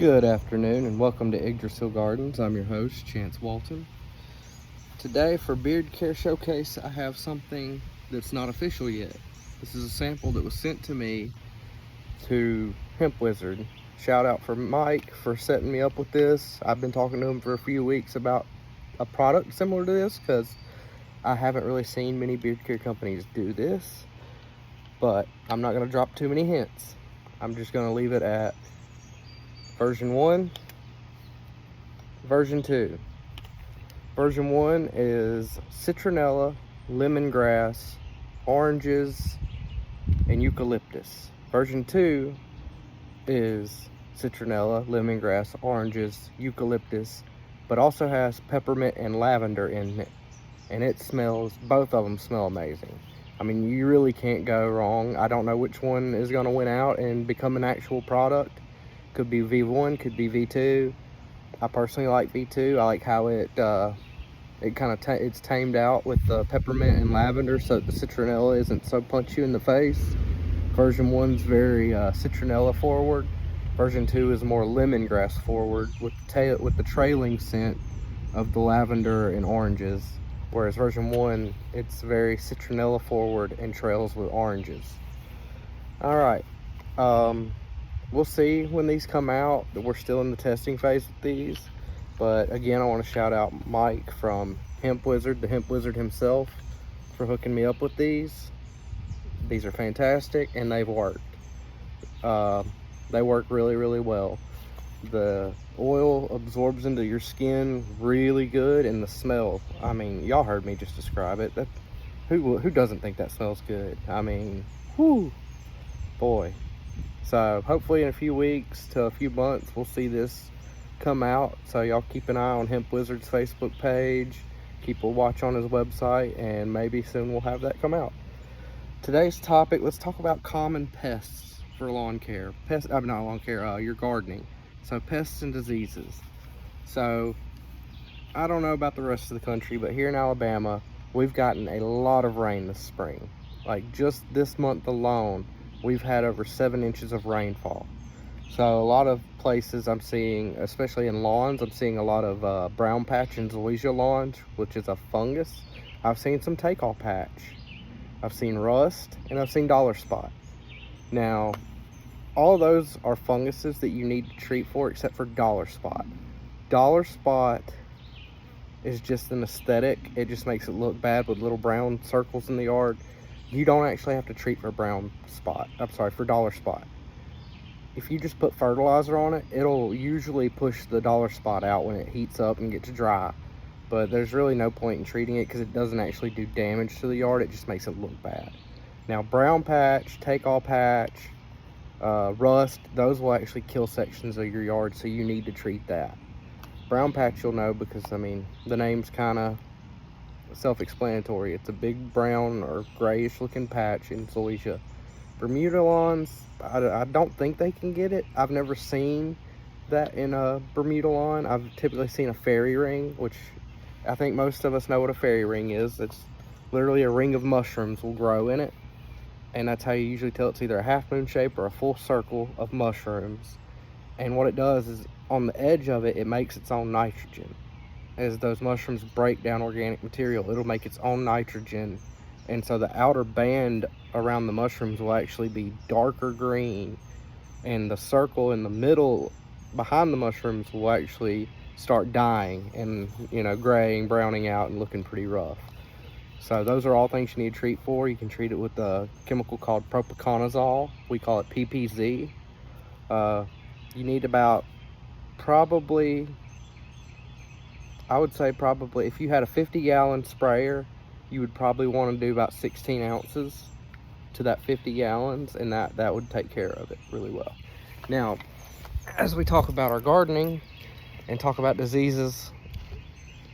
Good afternoon and welcome to Yggdrasil Gardens. I'm your host, Chance Walton. Today for Beard Care Showcase, I have something that's not official yet. This is a sample that was sent to me to Hemp Wizard. Shout out for Mike for setting me up with this. I've been talking to him for a few weeks about a product similar to this because I haven't really seen many beard care companies do this, but I'm not going to drop too many hints. I'm just going to leave it at version 1, version 2. Version 1 is citronella, lemongrass, oranges, and eucalyptus. Version 2 is citronella, lemongrass, oranges, eucalyptus, but also has peppermint and lavender in it. And it smells, both of them smell amazing. I mean, you really can't go wrong. I don't know which one is going to win out and become an actual product. Could be V1, could be V2. I personally like V2. I like how it's tamed out with the peppermint and lavender, so that the citronella isn't so punch you in the face. Version 1's very citronella forward. Version 2 is more lemongrass forward with the trailing scent of the lavender and oranges. Whereas version 1, it's very citronella forward and trails with oranges. All right. We'll see when these come out. We're still in the testing phase with these. But again, I want to shout out Mike from Hemp Wizard, the Hemp Wizard himself, for hooking me up with these. These are fantastic and they've worked. They work really, really well. The oil absorbs into your skin really good, and the smell, I mean, y'all heard me just describe it. Who doesn't think that smells good? I mean, whoo, boy. So hopefully in a few weeks to a few months, we'll see this come out. So y'all keep an eye on Hemp Wizard's Facebook page, keep a watch on his website, and maybe soon we'll have that come out. Today's topic, let's talk about common pests for lawn care. Not lawn care, your gardening. So pests and diseases. So I don't know about the rest of the country, but here in Alabama, we've gotten a lot of rain this spring. Like just this month alone, we've had over 7 inches of rainfall. So a lot of places I'm seeing, especially in lawns, I'm seeing a lot of brown patch and zoysia lawns, which is a fungus. I've seen some take-all patch. I've seen rust, and I've seen dollar spot. Now, all of those are funguses that you need to treat for, except for dollar spot. Dollar spot is just an aesthetic. It just makes it look bad with little brown circles in the yard. You don't actually have to treat for for dollar spot. If you just put fertilizer on it, it'll usually push the dollar spot out when it heats up and gets dry. But there's really no point in treating it because it doesn't actually do damage to the yard. It just makes it look bad. Now, brown patch, take-all patch, rust, those will actually kill sections of your yard, so you need to treat that. Brown patch you'll know because, I mean, the name's kind of self-explanatory. It's a big brown or grayish looking patch in zoysia. Bermuda lawns, I don't think they can get it. I've never seen that in a Bermuda lawn. I've typically seen a fairy ring, which I think most of us know what a fairy ring is. It's literally a ring of mushrooms will grow in it, and that's how you usually tell it's either a half moon shape or a full circle of mushrooms. And what it does is on the edge of it, it makes its own nitrogen. As those mushrooms break down organic material, it'll make its own nitrogen, and so the outer band around the mushrooms will actually be darker green, and the circle in the middle behind the mushrooms will actually start dying and, you know, graying, browning out and looking pretty rough. So those are all things you need to treat for. You can treat it with a chemical called propiconazole. We call it PPZ. You need about probably, I would say probably, if you had a 50-gallon sprayer, you would probably want to do about 16 ounces to that 50 gallons, and that would take care of it really well. Now, as we talk about our gardening and talk about diseases,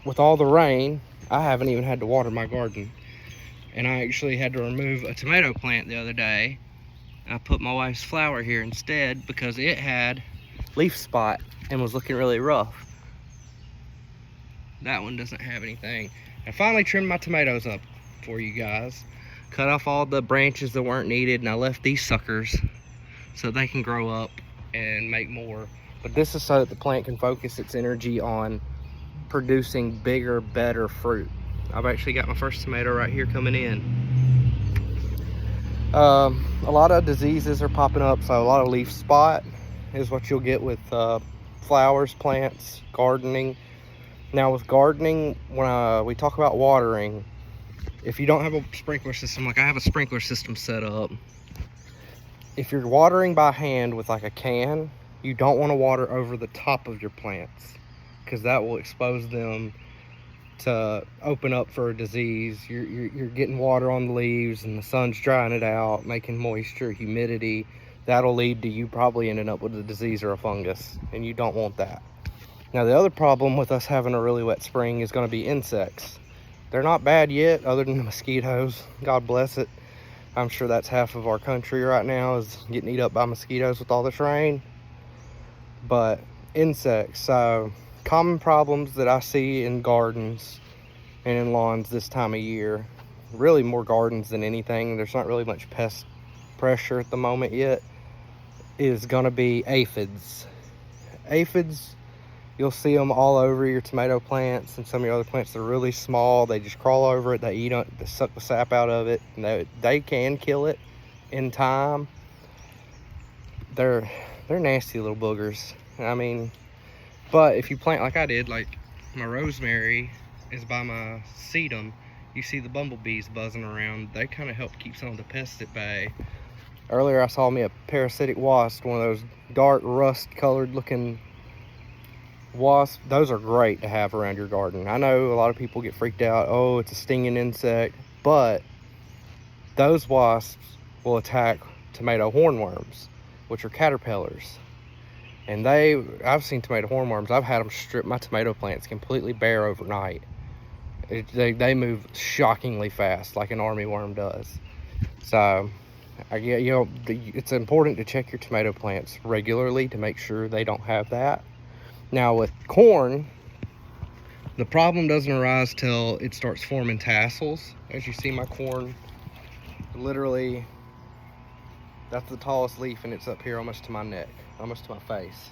with all the rain, I haven't even had to water my garden. And I actually had to remove a tomato plant the other day. I put my wife's flower here instead because it had leaf spot and was looking really rough. That one doesn't have anything. I finally trimmed my tomatoes up for you guys. Cut off all the branches that weren't needed, and I left these suckers so they can grow up and make more. But this is so that the plant can focus its energy on producing bigger, better fruit. I've actually got my first tomato right here coming in. A lot of diseases are popping up, so a lot of leaf spot is what you'll get with flowers, plants, gardening. Now with gardening, when we talk about watering, if you don't have a sprinkler system, like I have a sprinkler system set up, if you're watering by hand with like a can, you don't want to water over the top of your plants, because that will expose them to open up for a disease. You're getting water on the leaves and the sun's drying it out, making moisture, humidity. That'll lead to you probably ending up with a disease or a fungus, and you don't want that. Now the other problem with us having a really wet spring is going to be insects. They're not bad yet, other than the mosquitoes. God bless it. I'm sure that's half of our country right now is getting eaten up by mosquitoes with all this rain. But insects, so common problems that I see in gardens and in lawns this time of year, really more gardens than anything, there's not really much pest pressure at the moment yet, is going to be aphids. Aphids, you'll see them all over your tomato plants and some of your other plants. They're really small. They just crawl over it. They eat it. They suck the sap out of it. And they can kill it in time. They're nasty little boogers. I mean, but if you plant like I did, like my rosemary is by my sedum, you see the bumblebees buzzing around. They kind of help keep some of the pests at bay. Earlier I saw me a parasitic wasp, one of those dark rust colored looking wasps. Those are great to have around your garden. I know a lot of people get freaked out, oh, it's a stinging insect, but those wasps will attack tomato hornworms, which are caterpillars. And I've seen tomato hornworms, I've had them strip my tomato plants completely bare overnight. They move shockingly fast, like an armyworm does. So it's important to check your tomato plants regularly to make sure they don't have that. Now with corn, the problem doesn't arise till it starts forming tassels. As you see, my corn, literally, that's the tallest leaf, and it's up here almost to my neck, almost to my face.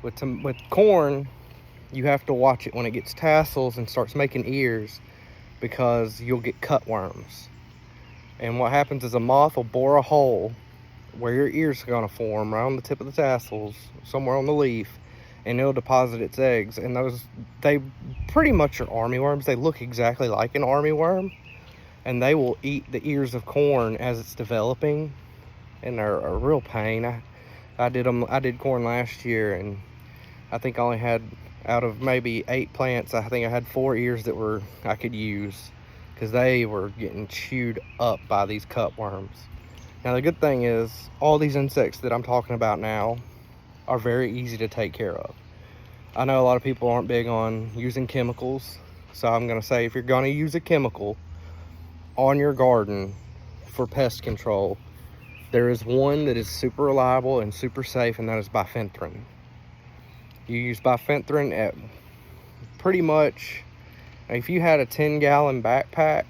With corn, you have to watch it when it gets tassels and starts making ears, because you'll get cutworms. And what happens is a moth will bore a hole where your ears are going to form, right on the tip of the tassels, somewhere on the leaf, and it'll deposit its eggs. And they pretty much are armyworms. They look exactly like an armyworm, and they will eat the ears of corn as it's developing, and they're a real pain. I did corn last year, and I think I only had, out of maybe 8 plants, I think I had 4 ears that I could use, because they were getting chewed up by these cutworms. Now the good thing is, all these insects that I'm talking about now are very easy to take care of. I know a lot of people aren't big on using chemicals, so I'm going to say, if you're going to use a chemical on your garden for pest control, there is one that is super reliable and super safe, and that is bifenthrin. You use bifenthrin at pretty much, if you had a 10-gallon backpack,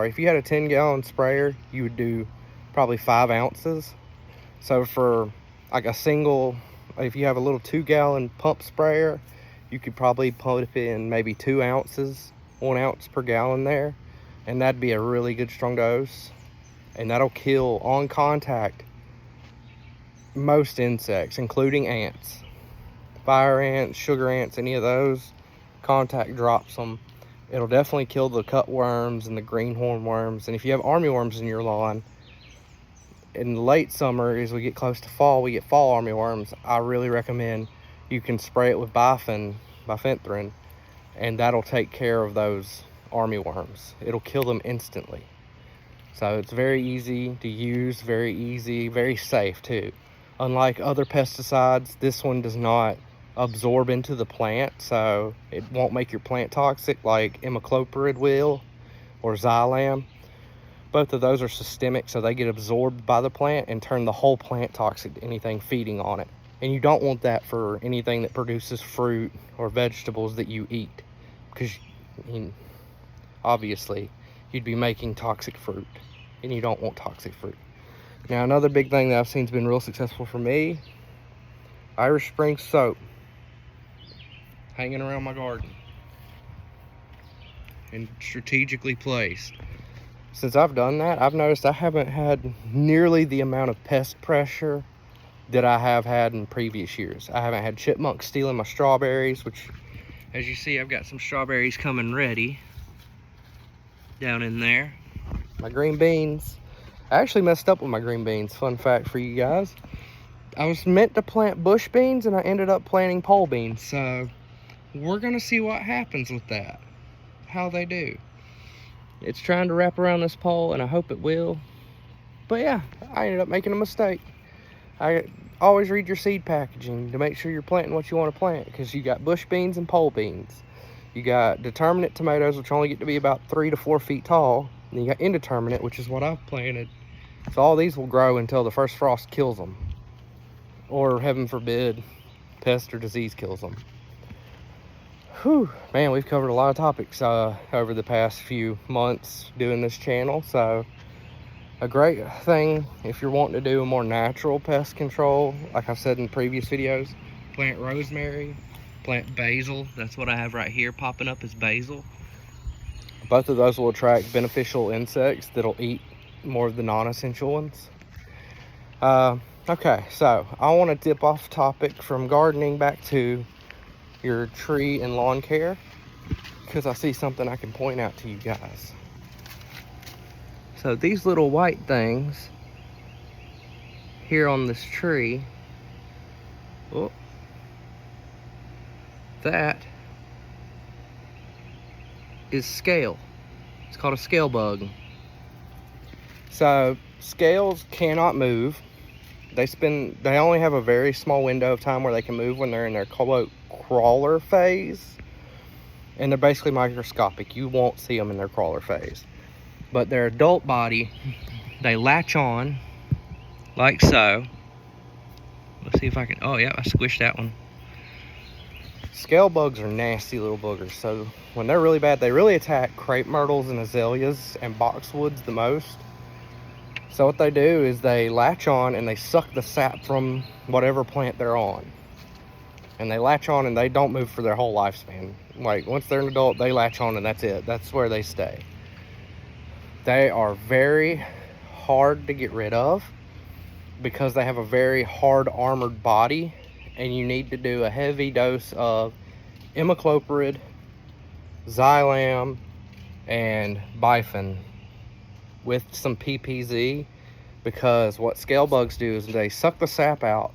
if you had a 10-gallon sprayer, you would do probably 5 ounces. So for like a single, if you have a little 2-gallon pump sprayer, you could probably put in maybe 2 ounces, 1 ounce per gallon there, and that'd be a really good strong dose, and that'll kill on contact most insects, including ants, fire ants, sugar ants, any of those. Contact drops them. It'll definitely kill the cutworms and the greenhorn worms. And if you have armyworms in your lawn, in the late summer, as we get close to fall, we get fall armyworms. I really recommend you can spray it with bifenthrin, and that'll take care of those armyworms. It'll kill them instantly. So it's very easy to use, very easy, very safe too. Unlike other pesticides, this one does not absorb into the plant, so it won't make your plant toxic like imidacloprid will, or xylam. Both of those are systemic, so they get absorbed by the plant and turn the whole plant toxic to anything feeding on it. And you don't want that for anything that produces fruit or vegetables that you eat, because obviously you'd be making toxic fruit, and you don't want toxic fruit. Now, another big thing that I've seen has been real successful for me Irish Spring soap hanging around my garden and strategically placed. Since I've done that, I've noticed I haven't had nearly the amount of pest pressure that I have had in previous years. I haven't had chipmunks stealing my strawberries, which, as you see, I've got some strawberries coming ready down in there. My green beans, I actually messed up with my green beans. Fun fact for you guys. I was meant to plant bush beans and I ended up planting pole beans. So we're gonna see what happens with that, how they do. It's trying to wrap around this pole and I hope it will. But yeah, I ended up making a mistake. I always read your seed packaging to make sure you're planting what you want to plant, because you got bush beans and pole beans. You got determinate tomatoes, which only get to be about 3 to 4 feet tall. And you got indeterminate, which is what I've planted. So all these will grow until the first frost kills them. Or heaven forbid, pest or disease kills them. Whew, man, we've covered a lot of topics over the past few months doing this channel. So a great thing if you're wanting to do a more natural pest control, like I've said in previous videos, plant rosemary, plant basil. That's what I have right here popping up is basil. Both of those will attract beneficial insects that'll eat more of the non-essential ones. Okay, so I want to dip off topic from gardening back to your tree and lawn care, because I see something I can point out to you guys. So these little white things here on this tree, oh, that is scale. It's called a scale bug. So scales cannot move. They only have a very small window of time where they can move when they're in their quote crawler phase, and they're basically microscopic. You won't see them in their crawler phase. But their adult body, they latch on like so. Let's see if I can, oh yeah, I squished that one. Scale bugs are nasty little boogers. So when they're really bad, they really attack crepe myrtles and azaleas and boxwoods the most. So what they do is they latch on and they suck the sap from whatever plant they're on. And they latch on and they don't move for their whole lifespan. Like once they're an adult, they latch on and that's it. That's where they stay. They are very hard to get rid of because they have a very hard armored body, and you need to do a heavy dose of imidacloprid, xylam, and bifin with some PPZ, because what scale bugs do is they suck the sap out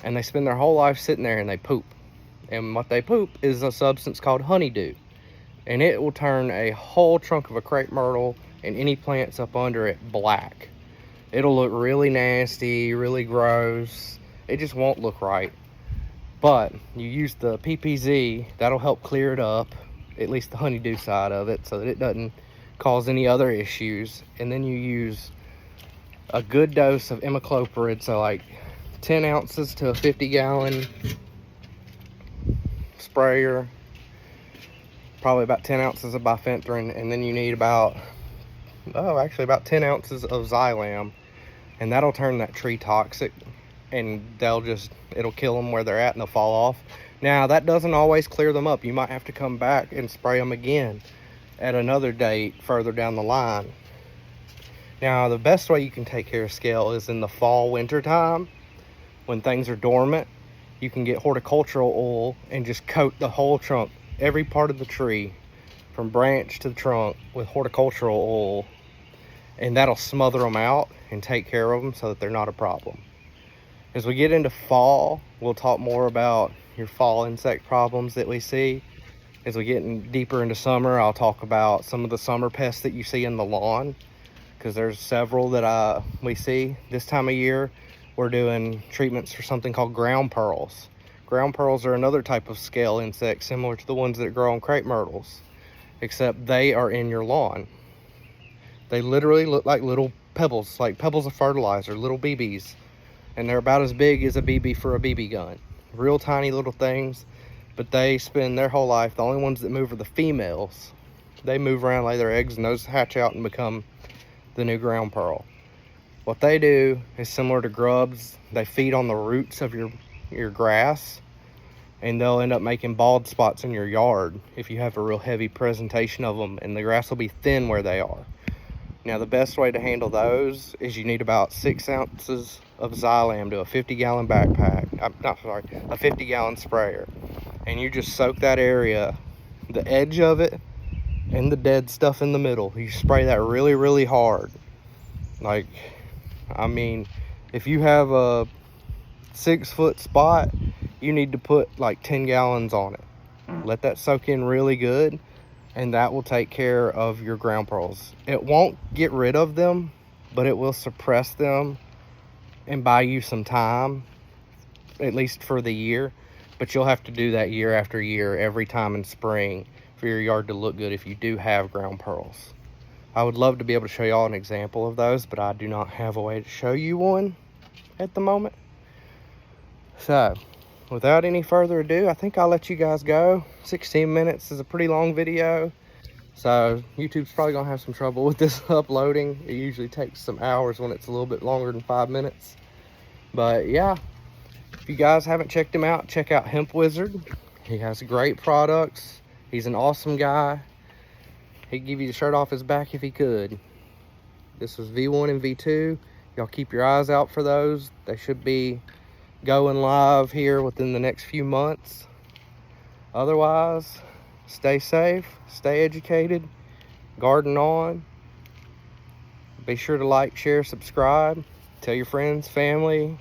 and they spend their whole life sitting there and they poop. And what they poop is a substance called honeydew, and it will turn a whole trunk of a crepe myrtle and any plants up under it black. It'll look really nasty, really gross. It just won't look right. But you use the PPZ, that'll help clear it up, at least the honeydew side of it, so that it doesn't cause any other issues. And then you use a good dose of imidacloprid, so like 10 ounces to a 50-gallon sprayer, probably about 10 ounces of bifenthrin, and then you need about 10 ounces of xylam, and that'll turn that tree toxic, and it'll kill them where they're at and they'll fall off. Now that doesn't always clear them up. You might have to come back and spray them again at another date further down the line. Now the best way you can take care of scale is in the fall winter time when things are dormant. You can get horticultural oil and just coat the whole trunk, every part of the tree from branch to the trunk, with horticultural oil, and that'll smother them out and take care of them so that they're not a problem. As we get into fall, we'll talk more about your fall insect problems that we see. As we get deeper into summer, I'll talk about some of the summer pests that you see in the lawn, because there's several that we see. This time of year, we're doing treatments for something called ground pearls. Ground pearls are another type of scale insect similar to the ones that grow on crepe myrtles, except they are in your lawn. They literally look like little pebbles, like pebbles of fertilizer, little BBs. And they're about as big as a BB for a BB gun. Real tiny little things, but they spend their whole life, the only ones that move are the females. They move around, lay their eggs, and those hatch out and become the new ground pearl. What they do is similar to grubs. They feed on the roots of your your grass, and they'll end up making bald spots in your yard if you have a real heavy presentation of them, and the grass will be thin where they are. Now, the best way to handle those is you need about 6 ounces of Xylem to a 50-gallon backpack. A 50-gallon sprayer. And you just soak that area, the edge of it, and the dead stuff in the middle. You spray that really, really hard. Like, I mean, if you have a 6-foot spot, you need to put like 10 gallons on it. Let that soak in really good, and that will take care of your ground pearls. It won't get rid of them, but it will suppress them and buy you some time, at least for the year. But you'll have to do that year after year, every time in spring, for your yard to look good if you do have ground pearls. I would love to be able to show y'all an example of those, but I do not have a way to show you one at the moment. So, without any further ado, I think I'll let you guys go. 16 minutes is a pretty long video, so YouTube's probably gonna have some trouble with this uploading. It usually takes some hours when it's a little bit longer than 5 minutes. But yeah, if you guys haven't checked him out, check out Hemp Wizard. He has great products. He's an awesome guy. He'd give you the shirt off his back if he could. This was V1 and V2. Y'all keep your eyes out for those. They should be going live here within the next few months. Otherwise, stay safe, stay educated, garden on. Be sure to like, share, subscribe, tell your friends, family,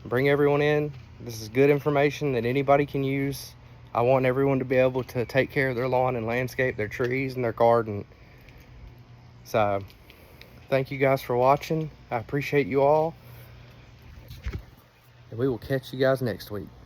bring everyone in. This is good information that anybody can use. I want everyone to be able to take care of their lawn and landscape, their trees and their garden. So thank you guys for watching. I appreciate you all. And we will catch you guys next week.